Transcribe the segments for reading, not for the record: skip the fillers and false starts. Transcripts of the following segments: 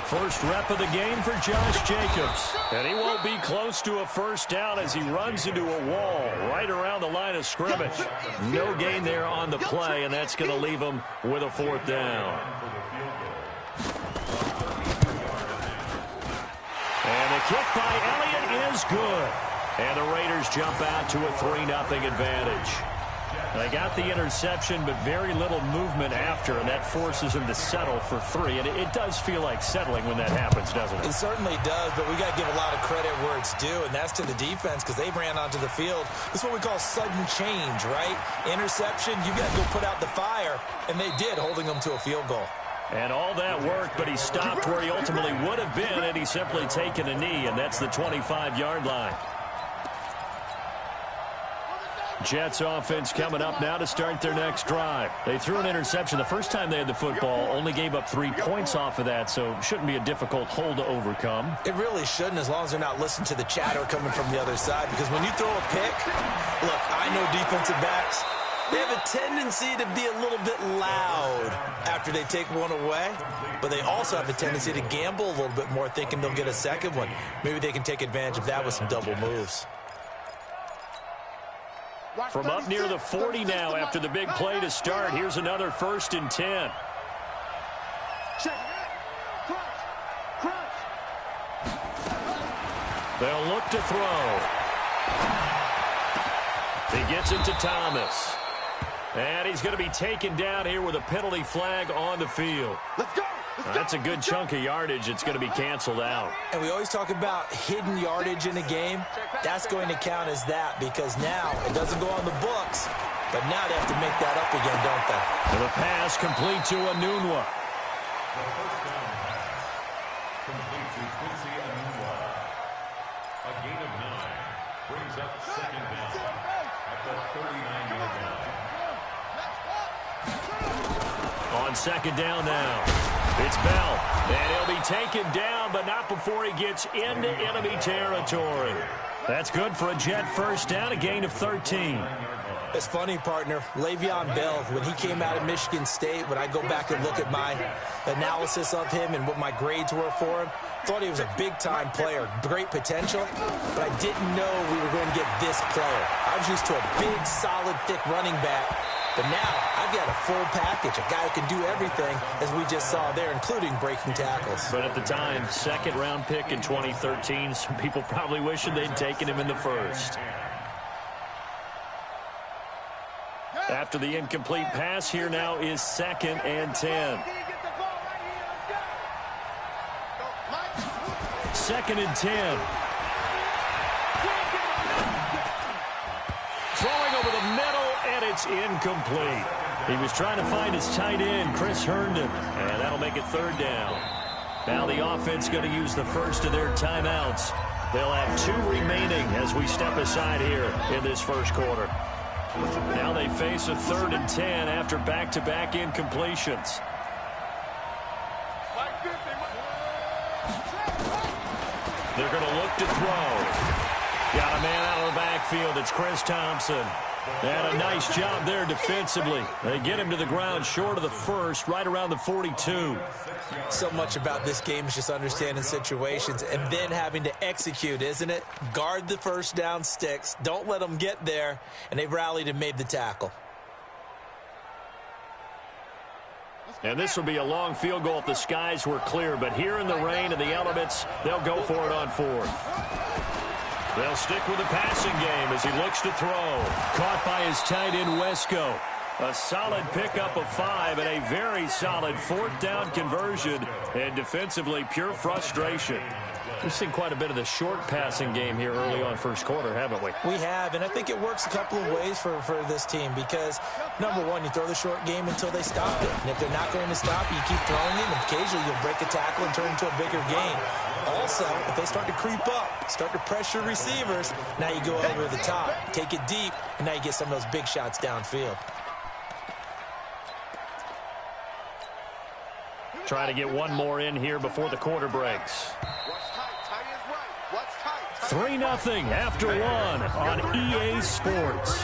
First rep of the game for Josh Jacobs. And he won't be close to a first down as he runs into a wall right around the line of scrimmage. No gain there on the play, and that's going to leave him with a fourth down. And the kick by Elliott is good. And the Raiders jump out to a 3-0 advantage. They got the interception, but very little movement after, and that forces him to settle for 3. And it does feel like settling when that happens, doesn't it? It certainly does, but we got to give a lot of credit where it's due, and that's to the defense because they ran onto the field. This is what we call sudden change, right? Interception, you got to go put out the fire, and they did, holding them to a field goal. And all that worked, but he stopped where he ultimately would have been, and he's simply taken a knee, and that's the 25-yard line. Jets offense coming up now to start their next drive. They threw an interception the first time they had the football, only gave up 3 points off of that, so shouldn't be a difficult hole to overcome. It really shouldn't, as long as they're not listening to the chatter coming from the other side, because when you throw a pick, look, I know defensive backs, they have a tendency to be a little bit loud after they take one away, but they also have a tendency to gamble a little bit more, thinking they'll get a second one. Maybe they can take advantage of that with some double moves. From up near the 40 now after the big play to start. Here's another 1st and 10. They'll look to throw. He gets it to Thomas. And he's going to be taken down here with a penalty flag on the field. Let's go. That's a good chunk of yardage. It's going to be canceled out. And we always talk about hidden yardage in a game. That's going to count as that because now it doesn't go on the books, but now they have to make that up again, don't they? And the pass complete to Anunwa. Complete to Quincy Anunwa. A gain of 9 brings up second down at the 39-yard line. On second down now. It's Bell, and he'll be taken down, but not before he gets into enemy territory. That's good for a Jet first down, a gain of 13. It's funny, partner. Le'Veon Bell, when he came out of Michigan State, when I go back and look at my analysis of him and what my grades were for him, thought he was a big-time player, great potential, but I didn't know we were going to get this player. I was used to a big, solid, thick running back. But now, I've got a full package, a guy who can do everything, as we just saw there, including breaking tackles. But at the time, second-round pick in 2013, some people probably wishing they'd taken him in the first. After the incomplete pass, here now is 2nd and 10. 2nd and 10. Throwing over the middle, and it's incomplete. He was trying to find his tight end, Chris Herndon, and that'll make it 3rd down. Now the offense going to use the first of their timeouts. They'll have 2 remaining as we step aside here in this first quarter. Now they face a 3rd and 10 after back-to-back incompletions. They're going to look to throw. Got a man out of the backfield. It's Chris Thompson. And a nice job there defensively. They get him to the ground short of the first, right around the 42. So much about this game is just understanding situations and then having to execute, isn't it? Guard the first down sticks. Don't let them get there. And they rallied and made the tackle. And this will be a long field goal if the skies were clear. But here in the rain and the elements, they'll go for it on 4th. They'll stick with the passing game as he looks to throw. Caught by his tight end, Wesco. A solid pickup of 5 and a very solid 4th down conversion. And defensively, pure frustration. We've seen quite a bit of the short passing game here early on first quarter, haven't we? We have, and I think it works a couple of ways for this team because, number one, you throw the short game until they stop it. And if they're not going to stop you, you keep throwing it, and occasionally you'll break a tackle and turn it into a bigger gain. Also, if they start to creep up, start to pressure receivers, now you go over the top, take it deep, and now you get some of those big shots downfield. Try to get one more in here before the quarter breaks. 3-0 after 1 on EA Sports.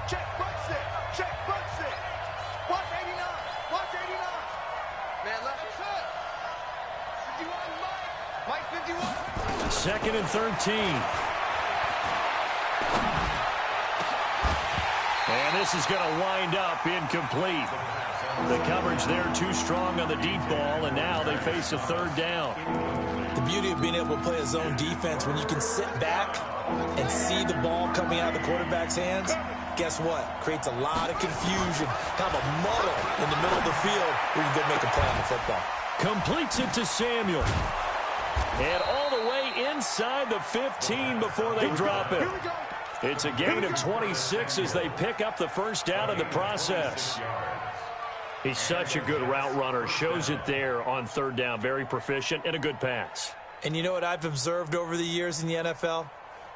Check, front six. Check, front six. Watch 89. Watch 89. Man, left. That's it. 51, Mike. Mike 51. Second and 13. And this is going to wind up incomplete. The coverage there too strong on the deep ball, and now they face a third down. The beauty of being able to play a zone defense, when you can sit back and see the ball coming out of the quarterback's hands, guess what? Creates a lot of confusion, kind of a muddle in the middle of the field where you can go make a play on the football. Completes it to Samuel. And all the way inside the 15 before they drop it. It's a gain of 26 as they pick up the first down in the process. He's such a good route runner. Shows it there on third down. Very proficient and a good pass. And you know what I've observed over the years in the NFL?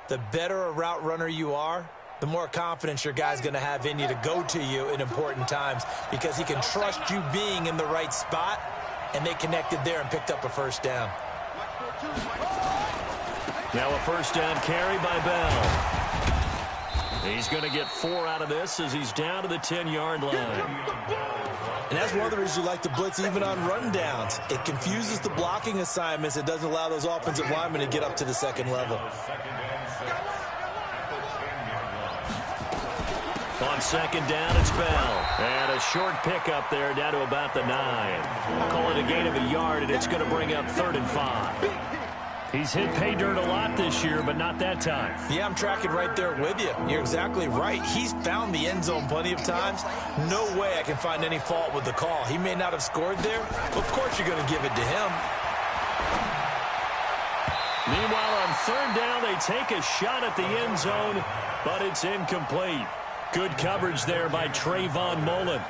The better a route runner you are, the more confidence your guy's going to have in you to go to you in important times because he can trust you being in the right spot, and they connected there and picked up a first down. Now a first down carry by Bell. He's going to get 4 out of this as he's down to the 10-yard line. And that's one of the reasons you like to blitz even on rundowns. It confuses the blocking assignments. It doesn't allow those offensive linemen to get up to the second level. On second down, it's Bell. And a short pickup there down to about the 9. Call it a gain of a yard, and it's going to bring up 3rd and 5. He's hit pay dirt a lot this year, but not that time. Yeah, I'm tracking right there with you. You're exactly right. He's found the end zone plenty of times. No way I can find any fault with the call. He may not have scored there, but of course you're going to give it to him. Meanwhile, on third down, they take a shot at the end zone, but it's incomplete. Good coverage there by Trayvon Mullen.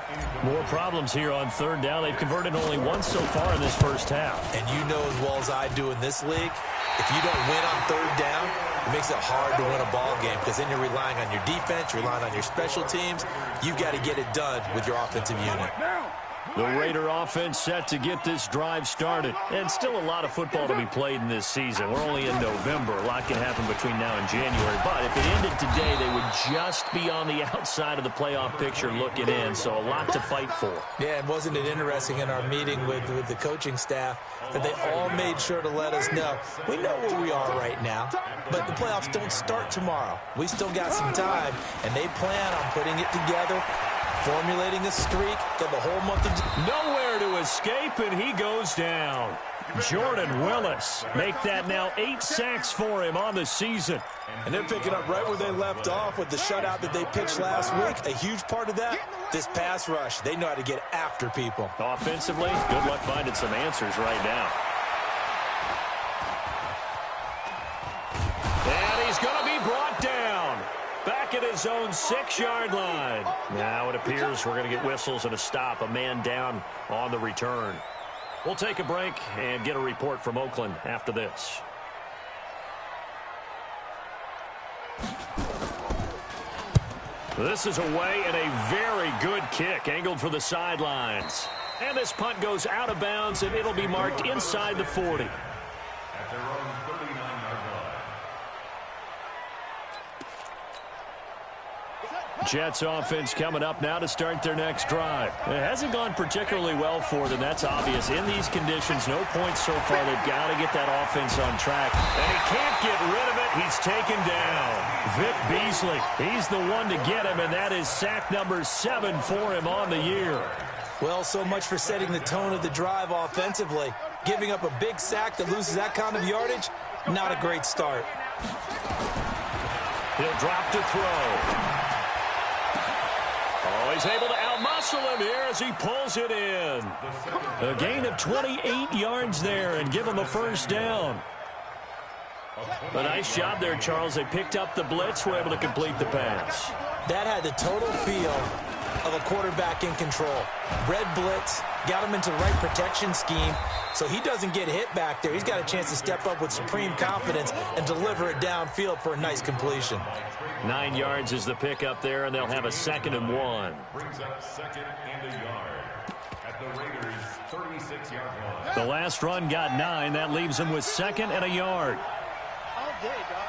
More problems here on third down. They've converted only once so far in this first half. And you know as well as I do in this league, if you don't win on third down, it makes it hard to win a ball game because then you're relying on your defense, you're relying on your special teams. You've got to get it done with your offensive unit. The Raider offense set to get this drive started. And still a lot of football to be played in this season. We're only in November. A lot can happen between now and January. But if it ended today, they would just be on the outside of the playoff picture looking in. So a lot to fight for. Yeah, and wasn't it interesting in our meeting with the coaching staff that they all made sure to let us know, we know where we are right now, but the playoffs don't start tomorrow. We still got some time, and they plan on putting it together, formulating a streak, got the whole month of... Nowhere to escape, and he goes down. Jordan Willis make that now 8 sacks for him on the season. And they're picking up right where they left off with the shutout that they pitched last week. A huge part of that, this pass rush. They know how to get after people. Offensively, good luck finding some answers right now. And he's going to be brought down. Back at his own 6-yard line. Now it appears we're going to get whistles and a stop. A man down on the return. We'll take a break and get a report from Oakland after this. This is away and a very good kick angled for the sidelines. And this punt goes out of bounds, and it'll be marked inside the 40. At their own 39-yard line. Jets offense coming up now to start their next drive. It hasn't gone particularly well for them. That's obvious. In these conditions, no points so far. They've got to get that offense on track. And he can't get rid of it. He's taken down. Vic Beasley, he's the one to get him, and that is sack number 7 for him on the year. Well, so much for setting the tone of the drive offensively. Giving up a big sack that loses that kind of yardage, not a great start. He'll drop to throw. Oh, he's able to outmuscle him here as he pulls it in. A gain of 28 yards there and give him a first down. A nice job there, Charles. They picked up the blitz, were able to complete the pass. That had the total feel of a quarterback in control. Red blitz, got him into the right protection scheme, so he doesn't get hit back there. He's got a chance to step up with supreme confidence and deliver it downfield for a nice completion. 9 yards is the pickup there, and they'll have a 2nd and 1. Brings up 2nd and a yard at the Raiders' 36-yard line. The last run got 9. That leaves them with 2nd and a yard. All day, dog.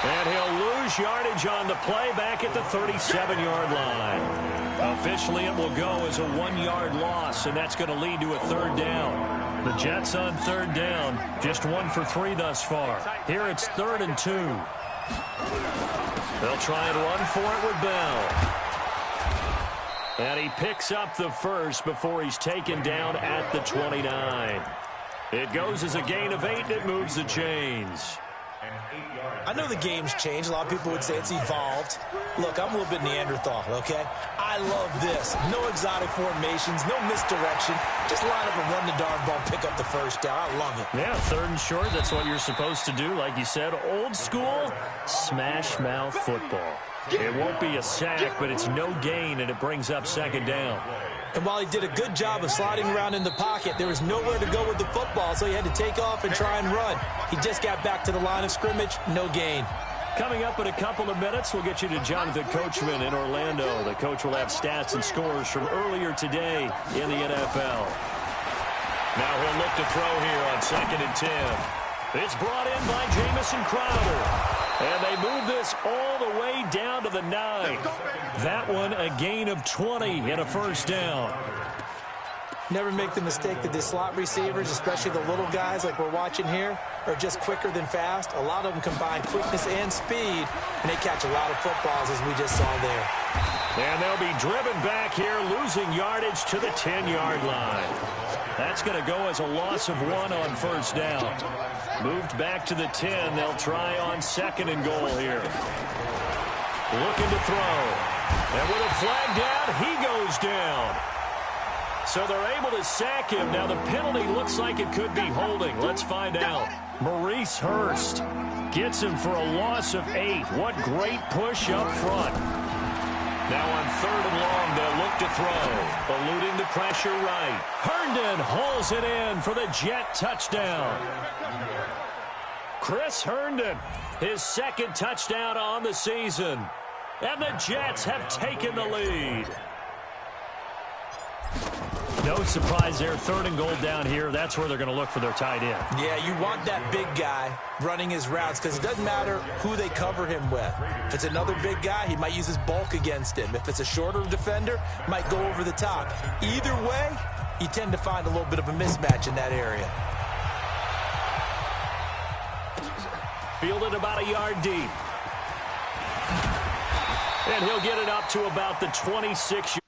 And he'll lose yardage on the play back at the 37-yard line. Officially, it will go as a 1-yard loss, and that's going to lead to a 3rd down. The Jets on 3rd down, just 1 for 3 thus far. Here it's 3rd and 2. They'll try and run for it with Bell. And he picks up the first before he's taken down at the 29. It goes as a gain of 8, and it moves the chains. I know the game's changed. A lot of people would say it's evolved. Look, I'm a little bit Neanderthal, okay? I love this. No exotic formations, no misdirection. Just line up and run the darn ball, pick up the first down. I love it. Yeah, 3rd and short, that's what you're supposed to do. Like you said, old school, smash mouth football. It won't be a sack, but it's no gain, and it brings up 2nd down. And while he did a good job of sliding around in the pocket, there was nowhere to go with the football, so he had to take off and try and run. He just got back to the line of scrimmage, no gain. Coming up in a couple of minutes, we'll get you to Jonathan Coachman in Orlando. The coach will have stats and scores from earlier today in the NFL. Now he'll look to throw here on 2nd and 10. It's brought in by Jamison Crowder. And they move this all the way down to the 9. That one a gain of 20 and a 1st down. Never make the mistake that the slot receivers, especially the little guys like we're watching here, are just quicker than fast. A lot of them combine quickness and speed, and they catch a lot of footballs, as we just saw there. And they'll be driven back here, losing yardage to the 10-yard line. That's going to go as a loss of 1 on 1st down. Moved back to the 10. They'll try on 2nd and goal here. Looking to throw. And with a flag down, he goes down. So they're able to sack him. Now the penalty looks like it could be holding. Let's find out. Maurice Hurst gets him for a loss of 8. What great push up front. Now on 3rd and long, they'll look to throw. Eluding the pressure right. Herndon hauls it in for the Jet touchdown. Chris Herndon, his 2nd touchdown on the season. And the Jets have taken the lead. No surprise there. 3rd and goal down here. That's where they're going to look for their tight end. Yeah, you want that big guy running his routes because it doesn't matter who they cover him with. If it's another big guy, he might use his bulk against him. If it's a shorter defender, might go over the top. Either way, you tend to find a little bit of a mismatch in that area. Fielded about a yard deep. And he'll get it up to about the 26-yard